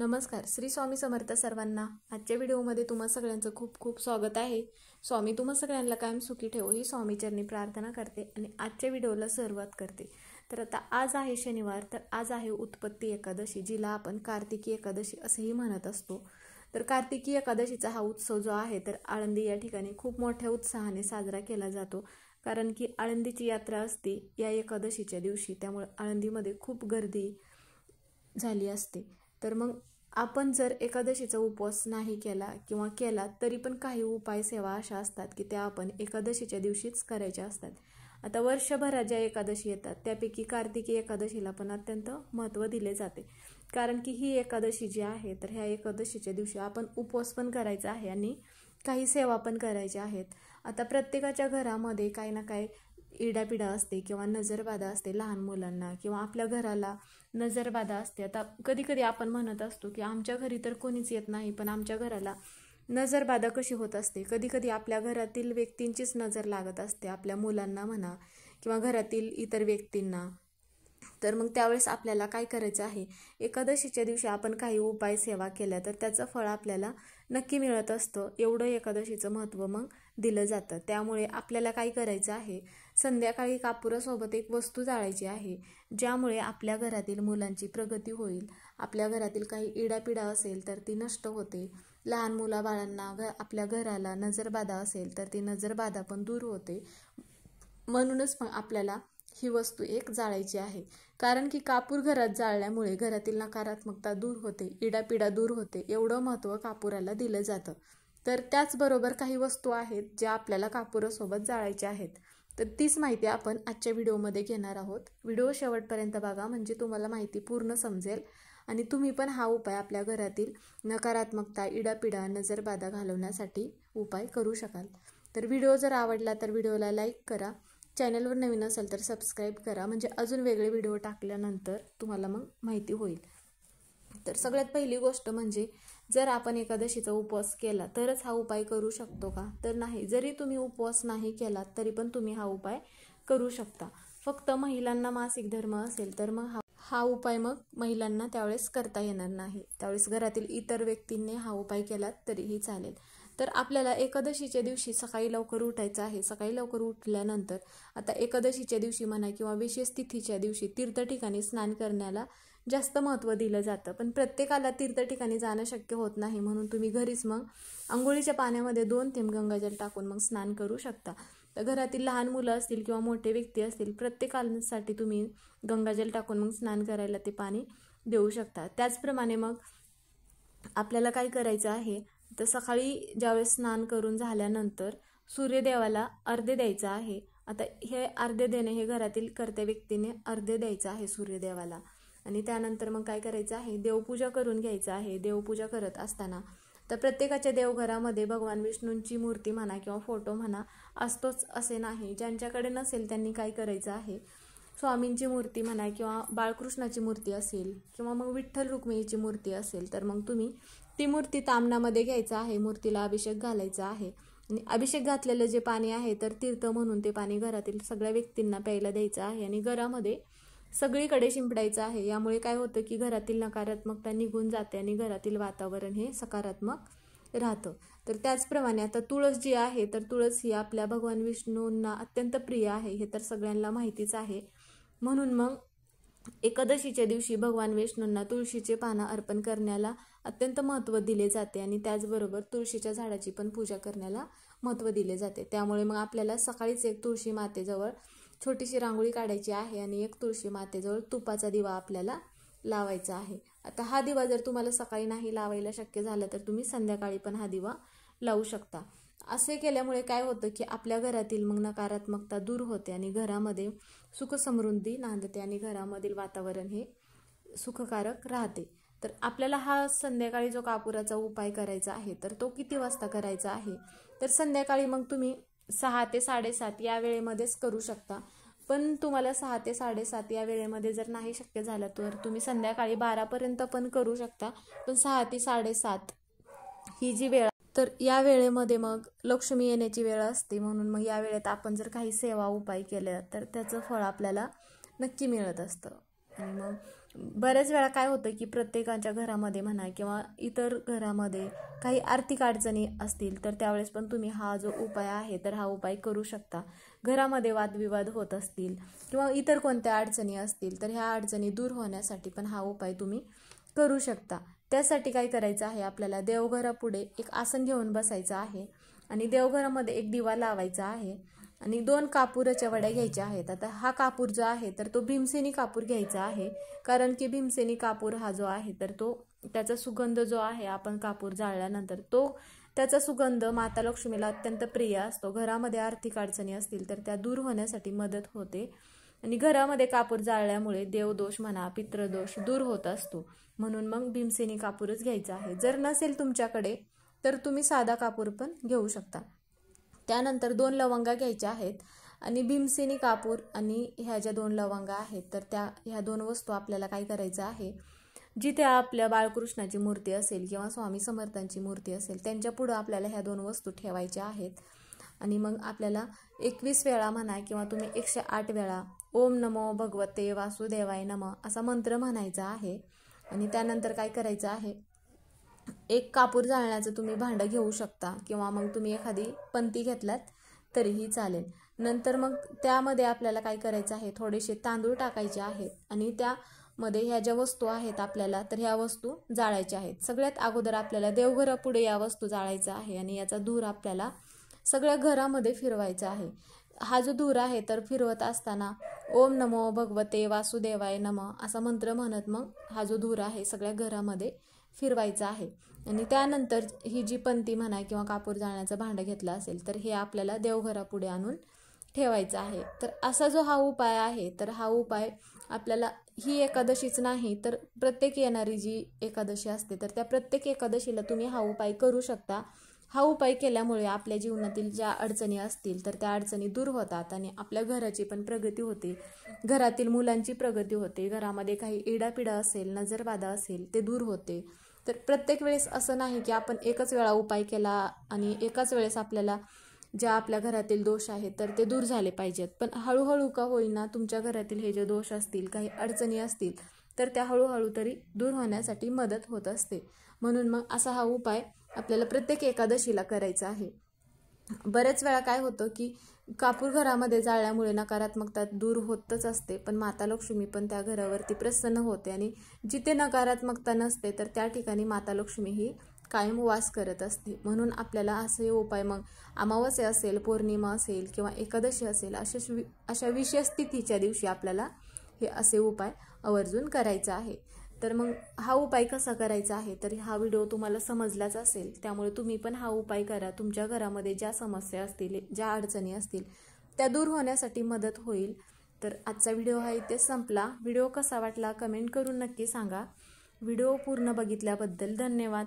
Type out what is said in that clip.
नमस्कार. श्री स्वामी समर्थ सर्वांना. आजच्या व्हिडिओमध्ये तुम्हा सगळ्यांचं खूप खूप स्वागत आहे. स्वामी तुम्हा सगळ्यांना कायम सुखी ठेवो ही स्वामीचरणी प्रार्थना करते आणि आजच्या व्हिडिओला सुरुवात करते. तर आता आज आहे शनिवार, तर आज आहे उत्पत्ती एकादशी, जिला आपण कार्तिकी एकादशी असेही म्हणत असतो. तर कार्तिकी एकादशीचा हा उत्सव जो आहे तर आळंदी या ठिकाणी खूप मोठ्या उत्साहाने साजरा केला जातो. कारण की आळंदीची यात्रा असते या एकादशीच्या दिवशी, त्यामुळे आळंदीमध्ये खूप गर्दी झाली असते. तर मग आपण जर एकादशीचा उपवास नाही केला किंवा केला तरी पण काही उपाय सेवा अशा असतात की त्या आपण एकादशीच्या दिवशीच करायच्या असतात. आता वर्षभरात ज्या एकादशी येतात त्यापैकी कार्तिकी एकादशीला पण अत्यंत महत्त्व दिले जाते. कारण की ही एकादशी जी आहे तर ह्या एकादशीच्या दिवशी आपण उपवास पण करायचा आहे आणि काही सेवा पण करायच्या आहेत. आता प्रत्येकाच्या घरामध्ये काही ना काही इडापिडा असते किंवा नजरबाधा असते लहान मुलांना, किंवा आपल्या घराला नजरबाधा असते. आता कधी कधी आपण म्हणत असतो की आमच्या घरी तर कोणीच येत नाही, पण आमच्या घराला नजरबाधा कशी होत असते. कधी कधी आपल्या घरातील व्यक्तींचीच नजर लागत असते, आपल्या मुलांना म्हणा किंवा घरातील इतर व्यक्तींना. तर मग त्यावेळेस आपल्याला काय करायचं आहे, एकादशीच्या दिवशी आपण काही उपाय सेवा केल्या तर त्याचं फळ आपल्याला नक्की मिळत असतं. एवढं एकादशीचं महत्त्व मग दिलं जातं. त्यामुळे आपल्याला काय करायचं आहे, संध्याकाळी कापुरासोबत एक वस्तू जाळायची आहे, ज्यामुळे आपल्या घरातील मुलांची प्रगती होईल. आपल्या घरातील काही इडापिडा असेल तर ती नष्ट होते. लहान मुलाबाळांना आपल्या घराला नजरबाधा असेल तर ती नजरबाधा पण दूर होते. म्हणूनच मग आपल्याला ही वस्तू एक जाळायची आहे. कारण की कापूर घरात जाळल्यामुळे घरातील नकारात्मकता दूर होते, इडापिडा दूर होते. एवढं महत्त्व कापुराला दिलं जातं. तर त्याचबरोबर काही वस्तू आहेत ज्या आपल्याला कापुरासोबत जाळायच्या आहेत. तर तीच माहिती आपण आजच्या व्हिडिओमध्ये घेणार आहोत. व्हिडिओ शेवटपर्यंत बघा, म्हणजे तुम्हाला माहिती पूर्ण समजेल आणि तुम्ही पण हा उपाय आपल्या घरातील नकारात्मकता, इडापिडा, नजरबाधा घालवण्यासाठी उपाय करू शकाल. तर व्हिडिओ जर आवडला तर व्हिडिओला लाईक करा. चॅनलवर नवीन असेल तर सबस्क्राईब करा, म्हणजे अजून वेगळे व्हिडिओ टाकल्यानंतर तुम्हाला मग माहिती होईल. तर सगळ्यात पहिली गोष्ट म्हणजे जर आपण एकादशीचा उपवास केला तरच हा उपाय करू शकतो का, तर नाही. जरी तुम्ही उपवास नाही केला तरी पण तुम्ही हा उपाय करू शकता. फक्त महिलांना मासिक धर्म असेल तर मग हा उपाय मग महिलांना त्यावेळेस करता येणार नाही. त्यावेळेस घरातील इतर व्यक्तींनी हा उपाय केला तरीही चालेल. तर आपल्याला एकादशीच्या दिवशी सकाळी लवकर उठायचं आहे. सकाळी लवकर उठल्यानंतर आता एकादशीच्या दिवशी म्हणा किंवा विशेष तिथीच्या दिवशी तीर्थ ठिकाणी स्नान करण्याला जास्त महत्त्व दिलं जातं. पण प्रत्येकाला तीर्थ ठिकाणी जाणं शक्य होत नाही, म्हणून तुम्ही घरीच मग अंघोळीच्या पाण्यामध्ये 2 थेंब गंगाजल टाकून मग स्नान करू शकता. तर घरातील लहान मुलं असतील किंवा मोठे व्यक्ती असतील, प्रत्येकासाठी तुम्ही गंगाजल टाकून मग स्नान करायला ते पाणी देऊ शकता. त्याचप्रमाणे मग आपल्याला काय करायचं आहे, तर सकाळी ज्यावेळेस स्नान करून झाल्यानंतर सूर्यदेवाला अर्घ्य द्यायचं आहे. आता हे अर्घ्य देणे हे घरातील कर्त्या व्यक्तीने अर्घ्य द्यायचं आहे सूर्यदेवाला. आणि त्यानंतर मग काय करायचं आहे, देवपूजा करून घ्यायचं आहे. देवपूजा करत असताना तर प्रत्येकाच्या देवघरामध्ये भगवान विष्णूंची मूर्ती म्हणा किंवा फोटो म्हणा असतोच असे नाही. ज्यांच्याकडे नसेल त्यांनी काय करायचं आहे, स्वामींची मूर्ती म्हणा किंवा बाळकृष्णाची मूर्ती असेल किंवा मग विठ्ठल रुक्मिणीची मूर्ती असेल तर मग तुम्ही ती मूर्ती तामणामध्ये घ्यायचं आहे. मूर्तीला अभिषेक घालायचा आहे आणि अभिषेक घातलेलं जे पाणी आहे तर तीर्थ म्हणून ते पाणी घरातील सगळ्या व्यक्तींना प्यायला द्यायचं आहे आणि घरामध्ये सगळीकडे शिंपडायचं आहे. यामुळे काय होतं की घरातील नकारात्मकता निघून जाते आणि घरातील वातावरण हे सकारात्मक राहतं. तर त्याचप्रमाणे आता तुळस जी आहे तर तुळस ही आपल्या भगवान विष्णूंना अत्यंत प्रिय आहे, हे तर सगळ्यांना माहितीच आहे. म्हणून मग एकादशीच्या दिवशी भगवान विष्णूंना तुळशीचे पानं अर्पण करण्याला अत्यंत महत्त्व दिले जाते आणि त्याचबरोबर तुळशीच्या झाडाची पण पूजा करण्याला महत्त्व दिले जाते. त्यामुळे मग आपल्याला सकाळीच एक तुळशी मातेजवळ छोटीशी रांगोळी काढायची आहे आणि एक तुळशी मातेजवळ तुपाचा दिवा आपल्याला लावायचा आहे. आता हा दिवा जर तुम्हाला सकाळी नाही लावायला शक्य झालं तर तुम्ही संध्याकाळी पण हा दिवा लावू शकता. असे केल्यामुळे काय होतं की आपल्या घरातील मग नकारात्मकता दूर होते आणि घरामध्ये सुख समृद्धी नांदते आणि घरामधील वातावरण हे सुखकारक राहते. तर आपल्याला हा संध्याकाळी जो कापुराचा उपाय करायचा आहे तर तो किती वाजता करायचा आहे, तर संध्याकाळी मग तुम्ही 6 ते 7:30 या वेळेमध्येच करू शकता. पण तुम्हाला 6 ते 7:30 या वेळेमध्ये जर नाही शक्य झालं तर तुम्ही संध्याकाळी 12पर्यंत पण करू शकता. पण 6 ते 7:30 ही जी वेळ, तर या वेळेमध्ये मग लक्ष्मी येण्याची वेळ असते. म्हणून मग या वेळेत आपण जर काही सेवा उपाय केले तर त्याचं फळ आपल्याला नक्की मिळत असतं. आणि मग बऱ्याच वेळा काय होतं की प्रत्येकाच्या घरामध्ये म्हणा किंवा इतर घरामध्ये काही आर्थिक अडचणी असतील तर त्यावेळेस पण तुम्ही हा जो उपाय आहे तर हा उपाय करू शकता. घरामध्ये वादविवाद होत असतील किंवा इतर कोणत्या अडचणी असतील तर ह्या अडचणी दूर होण्यासाठी पण हा उपाय तुम्ही करू शकता. त्यासाठी काय करायचं आहे, आपल्याला देवघरापुढे एक आसन घेऊन बसायचं आहे आणि देवघरामध्ये एक दिवा लावायचा आहे आणि 2 कापूराच्या वड्या घ्यायच्या आहेत. आता हा कापूर जो आहे तर तो भीमसेनी कापूर घ्यायचा आहे, कारण की भीमसेनी कापूर हा जो आहे तर तो त्याचा सुगंध जो आहे आपण कापूर जाळल्यानंतर त्याचा सुगंध माता लक्ष्मीला अत्यंत प्रिय असतो. घरामध्ये आर्थिक अडचणी असतील तर त्या दूर होण्यासाठी मदत होते आणि घरामध्ये कापूर जाळल्यामुळे देवदोष म्हणा पितृदोष दूर होत असतो. म्हणून मग भीमसेनी कापूरच घ्यायचा आहे. जर नसेल तुमच्याकडे तर तुम्ही साधा कापूर पण घेऊ शकता. त्यानंतर 2 लवंगा घ्यायच्या आहेत आणि भीमसेनी कापूर आणि ह्या ज्या 2 लवंगा आहेत तर ह्या 2 वस्तू आपल्याला काय करायचं आहे, जिथे आपल्या बाळकृष्णाची मूर्ती असेल किंवा स्वामी समर्थांची मूर्ती असेल त्यांच्या पुढं आपल्याला ह्या 2 वस्तू ठेवायच्या आहेत. आणि मग आपल्याला 21 वेळा म्हणा किंवा तुम्ही 108 वेळा ओम नमो भगवते वासुदेवाय नमः असा मंत्र म्हणायचा आहे. आणि त्यानंतर काय करायचं आहे, एक कापूर जाळण्याचं तुम्ही भांडं घेऊ शकता किंवा मग तुम्ही एखादी पंती घेतलात तरीही चालेल. नंतर मग त्यामध्ये आपल्याला काय करायचं आहे, थोडेसे तांदूळ टाकायचे आहेत आणि त्यामध्ये ह्या ज्या वस्तू आहेत आपल्याला तर ह्या वस्तू जाळायच्या आहेत. सगळ्यात अगोदर आपल्याला देवघरापुढे या वस्तू जाळायचा आहे आणि याचा धूर आपल्याला सगळ्या घरामध्ये फिरवायचा आहे. हा जो धूर आहे तर फिरवत असताना ओम नमो भगवते वासुदेवाय नमः असा मंत्र म्हणत मग हा जो धूर आहे सगळ्या घरामध्ये फिरवायचा आहे. आणि त्यानंतर ही जी पंती म्हणा किंवा कापूर जाळण्याचं भांडं घेतलं असेल तर हे आपल्याला देवघरापुढे आणून ठेवायचं आहे. तर असा जो हा उपाय आहे तर हा उपाय आपल्याला ही एकादशीच नाही तर प्रत्येक येणारी जी एकादशी असते तर त्या प्रत्येक एकादशीला तुम्ही हा उपाय करू शकता. हा उपाय केल्यामुळे आपल्या जीवनातील ज्या अडचणी असतील तर त्या अडचणी दूर होतात आणि आपल्या घराची पण प्रगती होते, घरातील मुलांची प्रगती होते, घरामध्ये काही इडापिडा असेल नजरबाधा असेल ते दूर होते. तर प्रत्येक वेळेस असं नाही की आपण एकच वेळा उपाय केला आणि एकाच वेळेस आपल्याला ज्या आपल्या घरातील दोष आहेत तर ते दूर झाले पाहिजेत. पण हळूहळू का होईना तुमच्या घरातील हे जे दोष असतील काही अडचणी असतील तर त्या हळूहळू तरी दूर होण्यासाठी मदत होत असते. म्हणून मग असा हा उपाय आपल्याला प्रत्येक एकादशीला करायचा आहे. बरेच वेळा काय होतं की कापूर घरामध्ये जाळल्यामुळे नकारात्मकता दूर होतच असते पण माता लक्ष्मी पण त्या घरावरती प्रसन्न होते आणि जिथे नकारात्मकता नसते तर त्या ठिकाणी माता लक्ष्मी ही कायम वास करत असते. म्हणून आपल्याला असे उपाय मग अमावस्या असेल पौर्णिमा असेल किंवा एकादशी असेल अशा विशेष तिथीच्या दिवशी आपल्याला हे असे उपाय आवर्जून करायचा आहे. तर मग हा उपाय कसा करायचा आहे तर हा व्हिडिओ तुम्हाला समजलाच असेल, त्यामुळे तुम्ही पण हा उपाय करा. तुमच्या घरामध्ये ज्या समस्या असतील ज्या अडचणी असतील त्या दूर होण्यासाठी मदत होईल. तर आजचा व्हिडिओ हा इथे संपला. व्हिडिओ कसा वाटला कमेंट करून नक्की सांगा. व्हिडिओ पूर्ण बघितल्याबद्दल धन्यवाद.